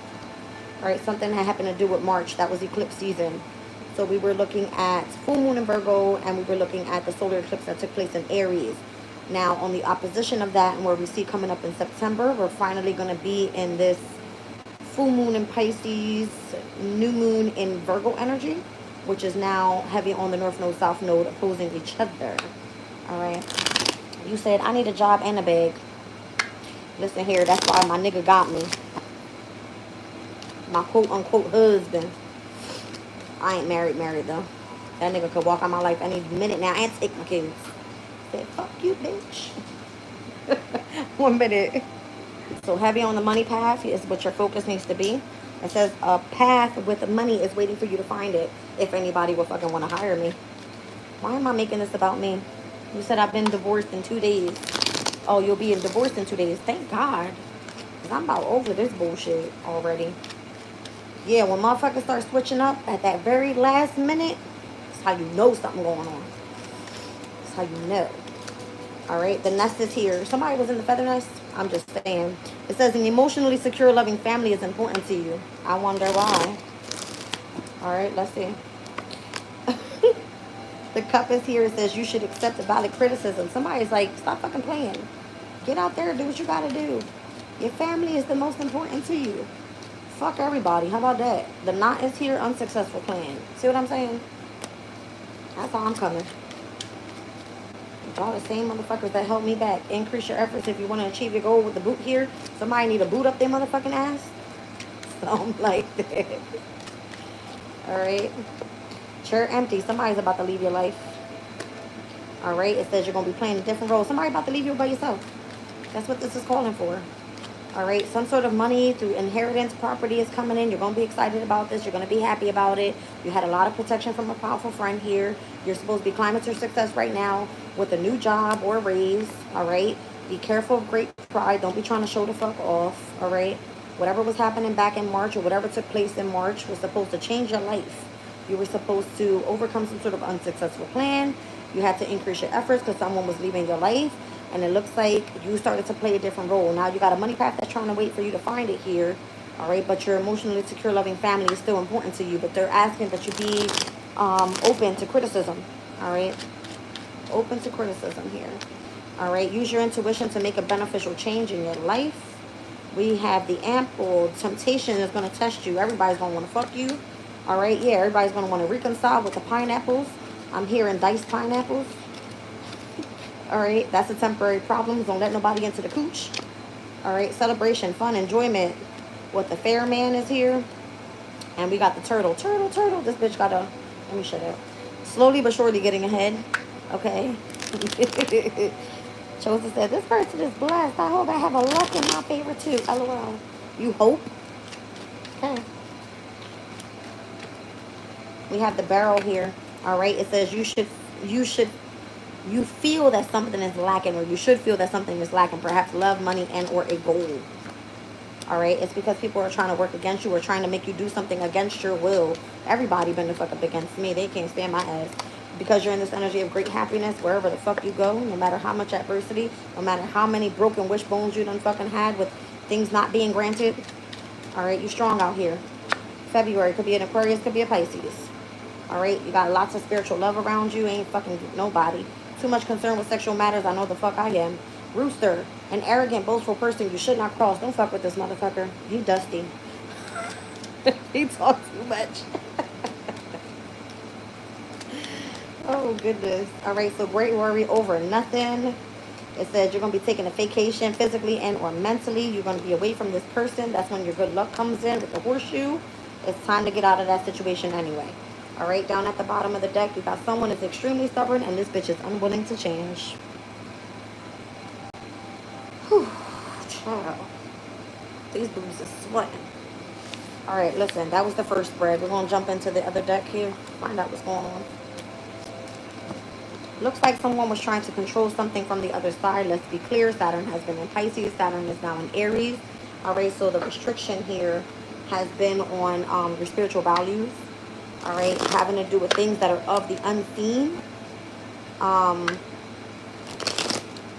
Alright, something that happened to do with March. That was eclipse season. So we were looking at full moon in Virgo, and we were looking at the solar eclipse that took place in Aries. Now, on the opposition of that, and where we see coming up in September, we're finally going to be in this full moon in Pisces, new moon in Virgo energy, which is now heavy on the north node, south node, opposing each other. Alright. You said, I need a job and a bag. Listen here, that's why my nigga got me. My quote-unquote husband. I ain't married though. That nigga could walk out my life any minute now and take my kids. Said, fuck you, bitch. 1 minute. So heavy on the money path is what your focus needs to be. It says a path with money is waiting for you to find it. If anybody will fucking want to hire me. Why am I making this about me? You said I've been divorced in 2 days. Oh, you'll be divorced in 2 days. Thank God. Because I'm about over this bullshit already. Yeah, when motherfuckers start switching up at that very last minute, that's how you know something going on. That's how you know. All right, the nest is here. Somebody was in the feather nest. I'm just saying. It says an emotionally secure, loving family is important to you. I wonder why. All right, let's see. The cup is here. It says you should accept the valid criticism. Somebody's like, stop fucking playing. Get out there, do what you gotta do. Your family is the most important to you. Fuck everybody. How about that? The knot is here, unsuccessful plan. See what I'm saying? That's how I'm coming. Y'all the same motherfuckers that held me back. Increase your efforts if you want to achieve your goal with the boot here. Somebody need a boot up their motherfucking ass. Something like that. Alright. Chair empty. Somebody's about to leave your life. Alright. It says you're going to be playing a different role. Somebody about to leave you by yourself. That's what this is calling for. Alright. Some sort of money through inheritance property is coming in. You're going to be excited about this. You're going to be happy about it. You had a lot of protection from a powerful friend here. You're supposed to be climbing to success right now with a new job or raise. Alright. Be careful of great pride. Don't be trying to show the fuck off. Alright. Whatever was happening back in March or whatever took place in March was supposed to change your life. You were supposed to overcome some sort of unsuccessful plan. You had to increase your efforts because someone was leaving your life. And it looks like you started to play a different role. Now you got a money path that's trying to wait for you to find it here. All right, but your emotionally secure, loving family is still important to you. But they're asking that you be open to criticism. All right, open to criticism here. All right, use your intuition to make a beneficial change in your life. We have the ample temptation is going to test you. Everybody's going to want to fuck you. All right, yeah, everybody's going to want to reconcile with the pineapples. I'm hearing diced pineapples. All right, that's a temporary problem. Don't let nobody into the cooch. All right, celebration, fun, enjoyment. What the fair man is here. And we got the turtle. Turtle, turtle. This bitch got a, let me shut up. Slowly but surely getting ahead. Okay. Chosen said, this person is blessed. I hope I have a luck in my favor too. LOL. You hope? Okay. We have the barrel here. All right. It says you feel that something is lacking, or you should feel that something is lacking. Perhaps love, money, and or a goal. All right. It's because people are trying to work against you or trying to make you do something against your will. Everybody been the fuck up against me. They can't stand my ass. Because you're in this energy of great happiness wherever the fuck you go, no matter how much adversity, no matter how many broken wishbones you done fucking had with things not being granted. All right, you strong out here. February could be an Aquarius, could be a Pisces. All right, you got lots of spiritual love around you. Ain't fucking nobody. Too much concern with sexual matters. I know the fuck I am. Rooster, an arrogant, boastful person you should not cross. Don't fuck with this motherfucker. He dusty. He talks too much. Oh, goodness. All right, so great worry over nothing. It says you're going to be taking a vacation physically and or mentally. You're going to be away from this person. That's when your good luck comes in with the horseshoe. It's time to get out of that situation anyway. All right, down at the bottom of the deck, you got someone that's extremely stubborn, and this bitch is unwilling to change. Whew, child. These boobs are sweating. All right, listen, that was the first spread. We're going to jump into the other deck here, find out what's going on. Looks like someone was trying to control something from the other side. Let's be clear. Saturn has been in Pisces. Saturn is now in Aries. All right, so the restriction here has been on your spiritual values. All right, having to do with things that are of the unseen.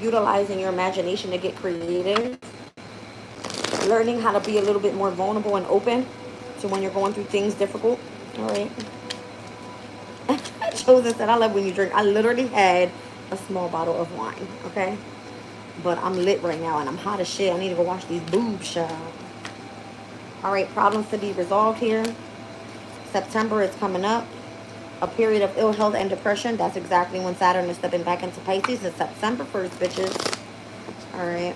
Utilizing your imagination to get creative. Learning how to be a little bit more vulnerable and open to when you're going through things difficult. All right. Chosen said, I love when you drink. I literally had a small bottle of wine, okay? But I'm lit right now, and I'm hot as shit. I need to go wash these boobs, child. All right, problems to be resolved here. September is coming up. A period of ill health and depression. That's exactly when Saturn is stepping back into Pisces. It's September 1st, bitches. All right.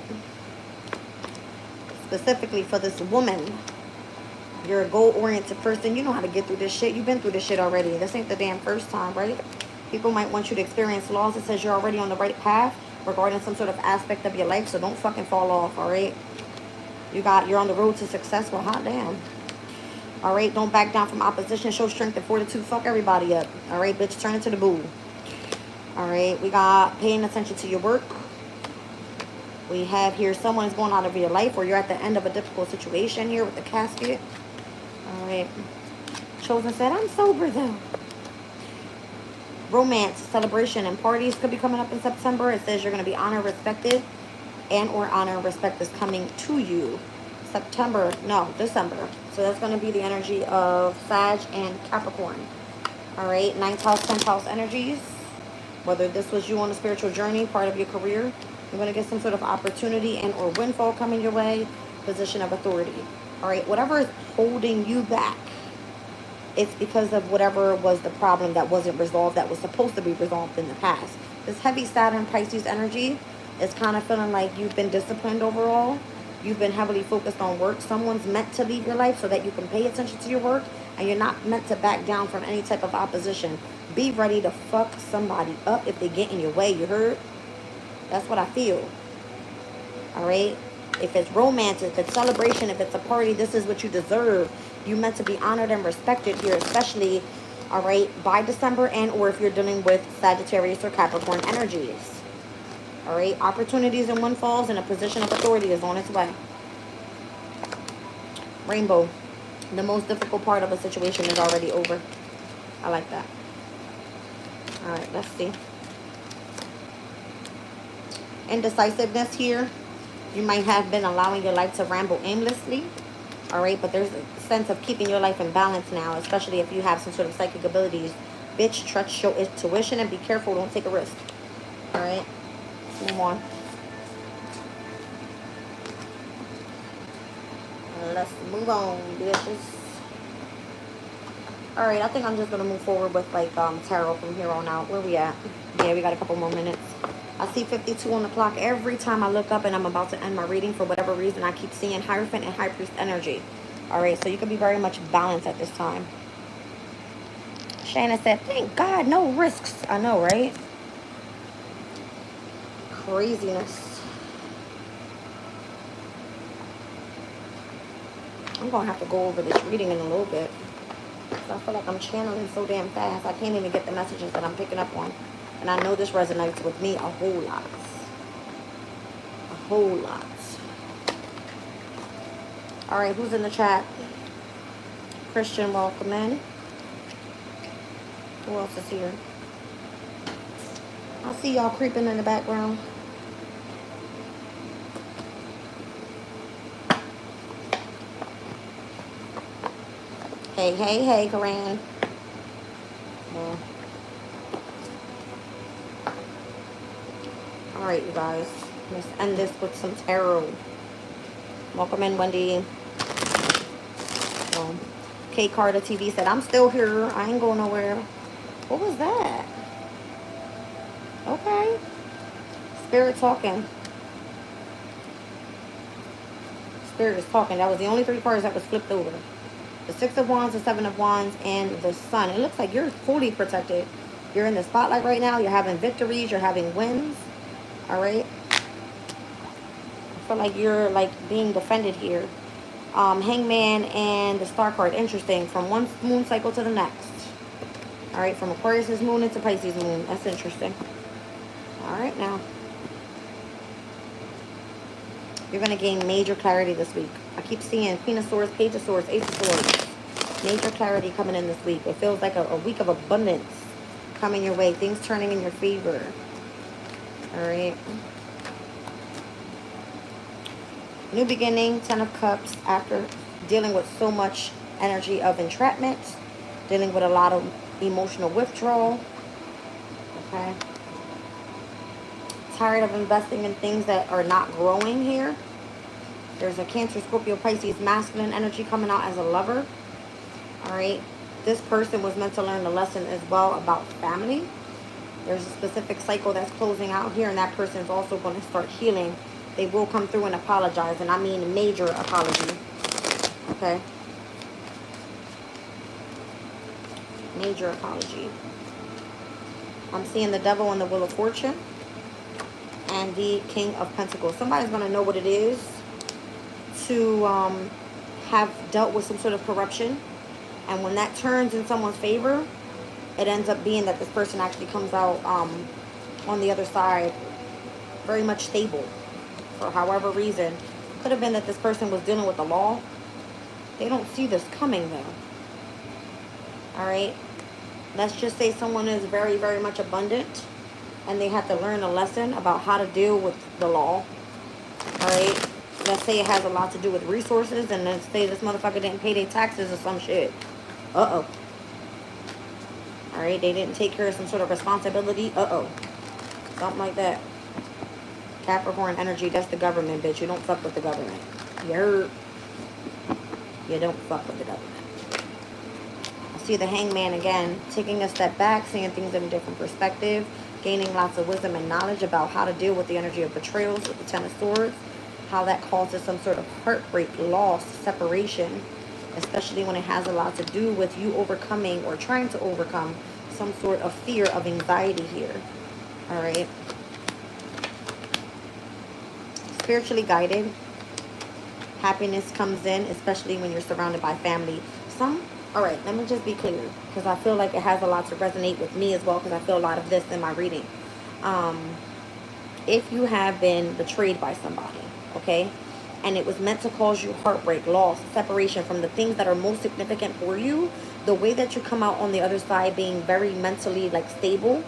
Specifically for this woman. You're a goal-oriented person. You know how to get through this shit. You've been through this shit already. This ain't the damn first time, right? People might want you to experience loss. It says you're already on the right path regarding some sort of aspect of your life, so don't fucking fall off, all right? You're on the road to success. Well, hot damn. All right, don't back down from opposition. Show strength and fortitude. Fuck everybody up. All right, bitch, turn into the boo. All right, we got paying attention to your work. We have here someone is going out of your life, or you're at the end of a difficult situation here with the casket. All right. Chosen said, I'm sober though. Romance, celebration, and parties could be coming up in September. It says you're going to be honored, respected, and or honor and respect is coming to you. December. So that's going to be the energy of Sag and Capricorn. All right, 9th house, 10th house energies. Whether this was you on a spiritual journey, part of your career, you're going to get some sort of opportunity and or windfall coming your way, position of authority. All right, whatever is holding you back, it's because of whatever was the problem that wasn't resolved, that was supposed to be resolved in the past. This heavy Saturn Pisces energy is kind of feeling like you've been disciplined overall. You've been heavily focused on work. Someone's meant to leave your life so that you can pay attention to your work, and you're not meant to back down from any type of opposition. Be ready to fuck somebody up if they get in your way, you heard? That's what I feel. All right? If it's romance, if it's celebration, if it's a party, this is what you deserve. You meant to be honored and respected here, especially, all right, by December, and or if you're dealing with Sagittarius or Capricorn energies. All right, opportunities and windfalls and a position of authority is on its way. Rainbow, the most difficult part of a situation is already over. I like that. All right, let's see. Indecisiveness here. You might have been allowing your life to ramble aimlessly. All right, but there's a sense of keeping your life in balance now, especially if you have some sort of psychic abilities. Bitch, trust your intuition and be careful. Don't take a risk. All right. Move on. Let's move on, bitches. All right, I think I'm just gonna move forward with like tarot from here on out. Where we at? Yeah, we got a couple more minutes. I see 52 on the clock every time I look up and I'm about to end my reading. For whatever reason, I keep seeing Hierophant and High Priest energy. All right, so you can be very much balanced at this time. Shayna said, thank God, no risks. I know, right? Craziness. I'm gonna have to go over this reading in a little bit. I feel like I'm channeling so damn fast. I can't even get the messages that I'm picking up on. And I know this resonates with me a whole lot. A whole lot. All right, who's in the chat? Christian, welcome in. Who else is here? I see y'all creeping in the background. Hey, hey, hey, Karan. Well, all right, you guys. Let's end this with some tarot. Welcome in, Wendy. Well, K Carter TV said, I'm still here. I ain't going nowhere. What was that? Okay. Spirit talking. Spirit is talking. That was the only 3 cards that was flipped over. The 6 of Wands, the 7 of Wands, and the Sun. It looks like you're fully protected. You're in the spotlight right now. You're having victories. You're having wins. All right. I feel like you're like being defended here. Hangman and the Star card. Interesting. From one moon cycle to the next. All right. From Aquarius moon into Pisces moon. That's interesting. All right now. You're going to gain major clarity this week. I keep seeing Queen of Swords, Page of Swords, Ace of Swords. Major clarity coming in this week. It feels like a week of abundance coming your way. Things turning in your favor. All right. New beginning, 10 of Cups. After dealing with so much energy of entrapment. Dealing with a lot of emotional withdrawal. Okay. Tired of investing in things that are not growing here. There's a Cancer, Scorpio, Pisces, masculine energy coming out as a lover. All right. This person was meant to learn a lesson as well about family. There's a specific cycle that's closing out here, and that person is also going to start healing. They will come through and apologize, and I mean major apology. Okay. Major apology. I'm seeing the Devil and the Wheel of Fortune. And the King of Pentacles. Somebody's going to know what it is to have dealt with some sort of corruption. And when that turns in someone's favor, it ends up being that this person actually comes out on the other side very much stable. for however reason. Could have been that this person was dealing with the law. They don't see this coming though. All right. Let's just say someone is very, very much abundant and they had to learn a lesson about how to deal with the law. All right. Let's say it has a lot to do with resources, and let's say this motherfucker didn't pay their taxes or some shit. Uh-oh. All right. They didn't take care of some sort of responsibility. Uh-oh. Something like that. Capricorn energy, that's the government, bitch. You don't fuck with the government. You heard? You don't fuck with the government. I see the Hangman again, taking a step back, seeing things in a different perspective, gaining lots of wisdom and knowledge about how to deal with the energy of betrayals with the Ten of Swords, how that causes some sort of heartbreak, loss, separation, especially when it has a lot to do with you overcoming or trying to overcome some sort of fear of anxiety here. All right. Spiritually guided. Happiness comes in, especially when you're surrounded by family. All right, let me just be clear, because I feel like it has a lot to resonate with me as well, because I feel a lot of this in my reading. If you have been betrayed by somebody, okay, and it was meant to cause you heartbreak, loss, separation from the things that are most significant for you, the way that you come out on the other side being very mentally like stable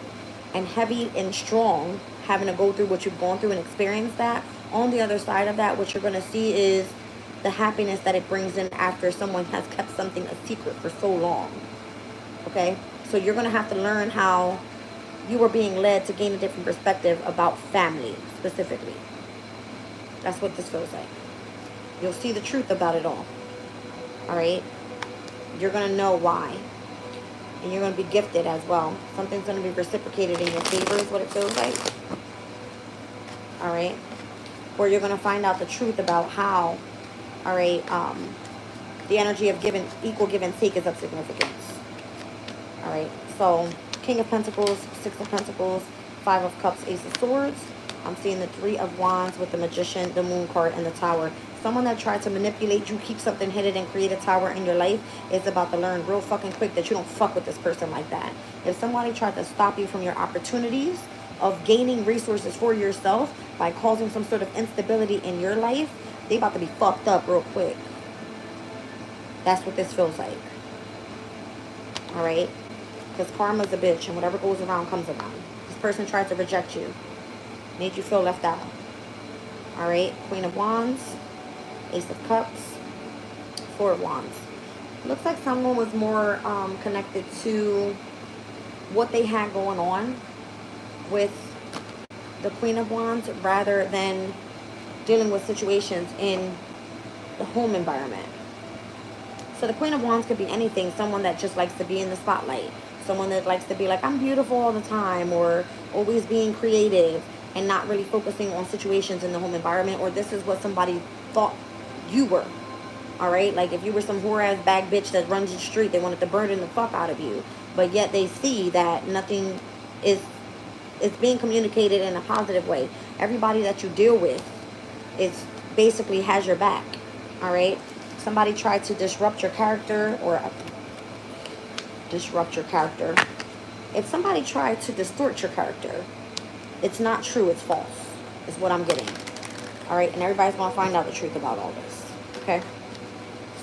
and heavy and strong, having to go through what you've gone through and experience that, on the other side of that, what you're going to see is the happiness that it brings in after someone has kept something a secret for so long. Okay? So you're going to have to learn how you were being led to gain a different perspective about family, specifically. That's what this feels like. You'll see the truth about it all. All right? You're going to know why. And you're going to be gifted as well. Something's going to be reciprocated in your favor is what it feels like. All right? Where you're going to find out the truth about how, all right, the energy of equal give and take is of significance. All right, so King of Pentacles, Six of Pentacles, Five of Cups, Ace of Swords. I'm seeing the Three of Wands with the Magician, the Moon card, and the Tower. Someone that tried to manipulate you, keep something hidden, and create a tower in your life is about to learn real fucking quick that you don't fuck with this person like that. If somebody tried to stop you from your opportunities of gaining resources for yourself by causing some sort of instability in your life, they about to be fucked up real quick. That's what this feels like. All right? Because karma's a bitch, and whatever goes around comes around. This person tried to reject you, made you feel left out. All right? Queen of Wands, Ace of Cups, Four of Wands. Looks like someone was more connected to what they had going on with the Queen of Wands rather than dealing with situations in the home environment. So the Queen of Wands could be anything. Someone that just likes to be in the spotlight. Someone that likes to be like, I'm beautiful all the time, or always being creative and not really focusing on situations in the home environment, or this is what somebody thought you were. All right? Like if you were some whore-ass bag bitch that runs the street, they wanted to burden the fuck out of you. But yet they see that nothing is being communicated in a positive way. Everybody that you deal with is basically has your back. All right? Somebody tried to disrupt your character or disrupt your character. If somebody tried to distort your character, it's not true, it's false, is what I'm getting. All right? And everybody's going to find out the truth about all this. Okay?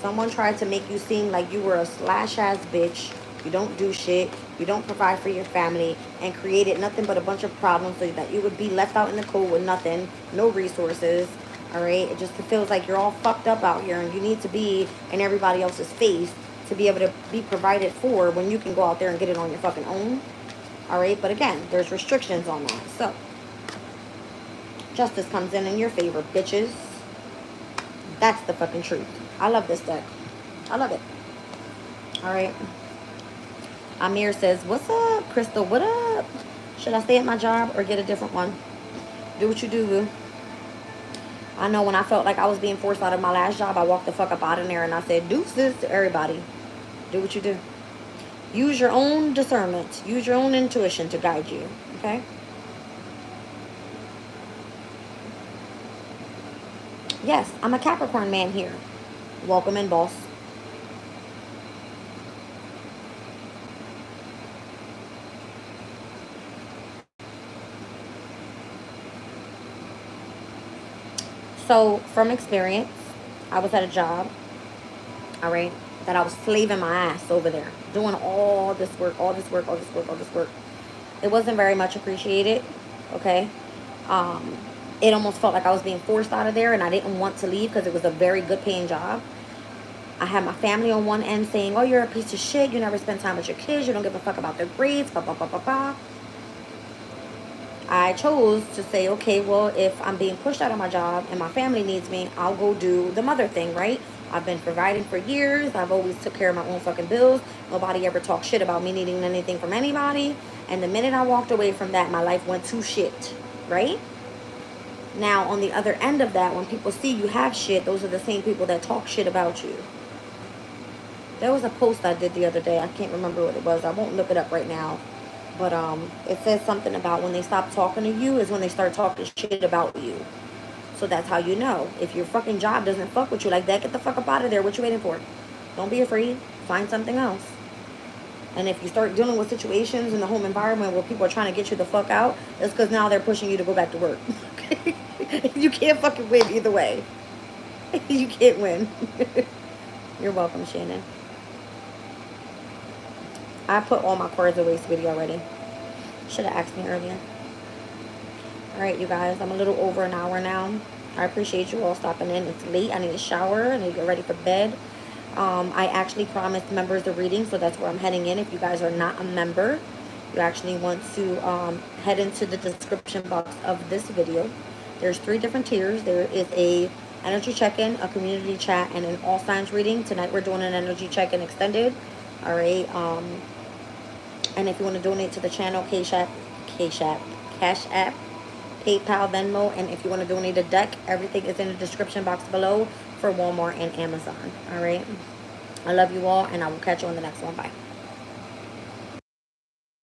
Someone tried to make you seem like you were a slash-ass bitch. You don't do shit. You don't provide for your family, and created nothing but a bunch of problems so that you would be left out in the cold with nothing, no resources. All right? It just feels like you're all fucked up out here, and you need to be in everybody else's face to be able to be provided for when you can go out there and get it on your fucking own. All right? But again, there's restrictions on that. So, justice comes in your favor, bitches. That's the fucking truth. I love this deck. I love it. All right? Amir says, what's up, Crystal? What up? Should I stay at my job or get a different one? Do what you do, boo. I know when I felt like I was being forced out of my last job, I walked the fuck up out of there and I said, deuces to everybody. Do what you do. Use your own discernment. Use your own intuition to guide you. Okay? Yes, I'm a Capricorn man here. Welcome in, boss. So from experience, I was at a job, all right, that I was slaving my ass over there, doing all this work, all this work, all this work, all this work. It wasn't very much appreciated, okay? Um, it almost felt like I was being forced out of there, and I didn't want to leave because it was a very good paying job. I had my family on one end saying, oh, you're a piece of shit, you never spend time with your kids, you don't give a fuck about their grades, blah, blah, blah, blah, blah. I chose to say, okay, well, if I'm being pushed out of my job and my family needs me, I'll go do the mother thing, right? I've been providing for years. I've always took care of my own fucking bills. Nobody ever talked shit about me needing anything from anybody. And the minute I walked away from that, my life went to shit, right? Now, on the other end of that, when people see you have shit, those are the same people that talk shit about you. There was a post I did the other day. I can't remember what it was. I won't look it up right now. But it says something about when they stop talking to you is when they start talking shit about you. So that's how you know. If your fucking job doesn't fuck with you like that, get the fuck up out of there. What you waiting for? Don't be afraid. Find something else. And if you start dealing with situations in the home environment where people are trying to get you the fuck out, it's because now they're pushing you to go back to work. You can't fucking win either way. You can't win. You're welcome, Shannon. I put all my cards away, sweetie, already. Should have asked me earlier. Alright, you guys. I'm a little over an hour now. I appreciate you all stopping in. It's late. I need a shower. I need to get ready for bed. I actually promised members a reading, so that's where I'm heading in. If you guys are not a member, you actually want to head into the description box of this video. There's 3 different tiers. There is a energy check-in, a community chat, and an all signs reading. Tonight we're doing an energy check-in extended. Alright, and if you want to donate to the channel, Cash App, PayPal, Venmo, and if you want to donate a deck, everything is in the description box below for Walmart and Amazon. All right. I love you all, and I will catch you on the next one. Bye.